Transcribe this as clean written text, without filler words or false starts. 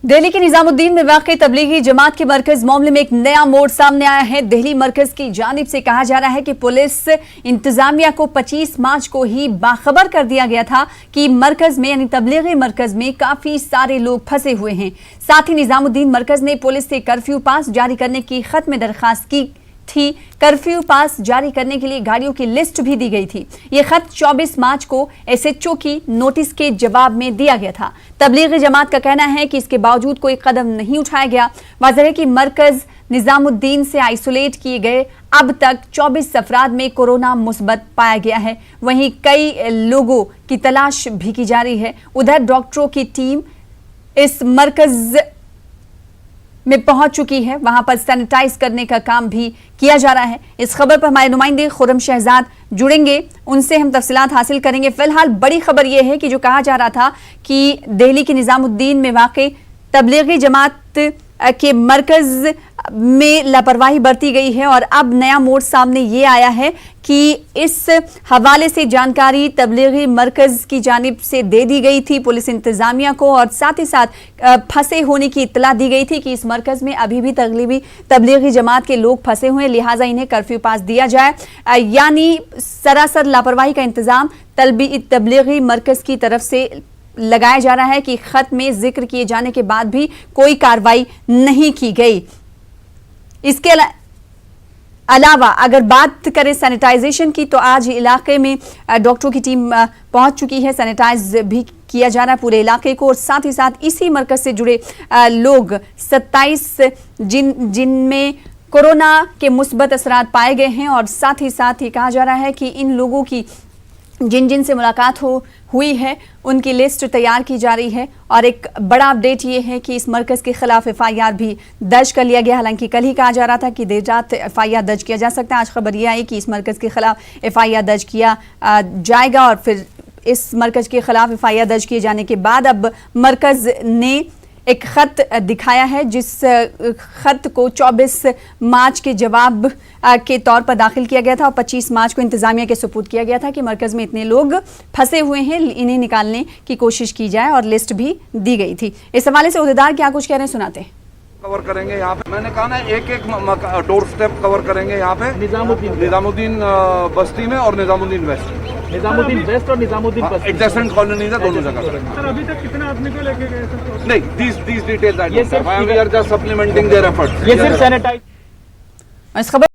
दिल्ली के निजामुद्दीन में वाक़ई तबलीगी जमात के मरकज मामले में एक नया मोड़ सामने आया है। दिल्ली मरकज की जानिब से कहा जा रहा है कि पुलिस इंतजामिया को 25 मार्च को ही बाखबर कर दिया गया था कि मरकज में यानी तबलीगी मरकज में काफी सारे लोग फंसे हुए हैं। साथ ही निजामुद्दीन मरकज ने पुलिस से कर्फ्यू पास जारी करने की खत में दरखास्त की थी। कर्फ्यू पास जारी करने के लिए गाड़ियों की लिस्ट भी दी गई थी। यह खत 24 मार्च को एसएचओ की नोटिस के जवाब में दिया गया था। तबलीगी जमात का कहना है कि इसके बावजूद कोई कदम नहीं उठाया गया। वाज़ेह है कि मरकज निजामुद्दीन से आइसोलेट किए गए अब तक 24 अफराद में कोरोना मुस्बत पाया गया है। वहीं कई लोगों की तलाश भी की जा रही है। उधर डॉक्टरों की टीम इस मरकज में पहुंच चुकी है। वहां पर सैनिटाइज करने का काम भी किया जा रहा है। इस खबर पर हमारे नुमाइंदे खुर्रम शहजाद जुड़ेंगे, उनसे हम तफसीलात हासिल करेंगे। फिलहाल बड़ी खबर यह है कि जो कहा जा रहा था कि दिल्ली के निजामुद्दीन में वाक़ई तबलीगी जमात के मरकज में लापरवाही बरती गई है और अब नया मोड़ सामने ये आया है कि इस हवाले से जानकारी तबलीगी मरकज की जानिब से दे दी गई थी पुलिस इंतजामिया को, और साथ ही साथ फंसे होने की इत्तला दी गई थी कि इस मरकज में अभी भी तबलीगी जमात के लोग फंसे हुए हैं, लिहाजा इन्हें कर्फ्यू पास दिया जाए। यानी सरासर लापरवाही का इंतजाम तबलीगी मरकज की तरफ से लगाया जा रहा है कि खत में जिक्र किए जाने के बाद भी कोई कार्रवाई नहीं की गई। इसके अलावा अगर बात करें सैनिटाइजेशन की, तो आज इलाके में डॉक्टरों की टीम पहुंच चुकी है। सैनिटाइज भी किया जा रहा है पूरे इलाके को, और साथ ही साथ इसी मरकज से जुड़े लोग 27 जिनमें कोरोना के मुस्बत असरात पाए गए हैं, और साथ ही कहा जा रहा है कि इन लोगों की जिन से मुलाकात हुई है उनकी लिस्ट तैयार की जा रही है। और एक बड़ा अपडेट ये है कि इस मरकज के खिलाफ एफआईआर भी दर्ज कर लिया गया। हालांकि कल ही कहा जा रहा था कि देर रात एफआईआर दर्ज किया जा सकता है। आज खबर यह आई कि इस मरकज के खिलाफ एफआईआर दर्ज किया जाएगा, और फिर इस मरकज के खिलाफ एफआईआर दर्ज किए जाने के बाद अब मरकज ने एक खत दिखाया है, जिस खत को 24 मार्च के जवाब के तौर पर दाखिल किया गया था और 25 मार्च को इंतजामिया के सुपुर्द किया गया था कि मरकज में इतने लोग फंसे हुए हैं, इन्हें निकालने की कोशिश की जाए, और लिस्ट भी दी गई थी। इस हवाले से उहदेदार क्या कुछ कह रहे हैं, सुनाते हैं। कवर करेंगे यहाँ पे, मैंने कहा ना एक डोर स्टेप कवर करेंगे यहाँ पे निजामुद्दीन बस्ती में और निजामुद्दीन वेस्ट और निजामुद्दीन बस्ती एडजेसेंट कॉलोनीज है दोनों जगह। सर अभी तक कितने आदमी को लेके गए सर? नहीं, these details I don't have. We are just supplementing their efforts. ये सिर्फ सैनिटाइज। इस खबर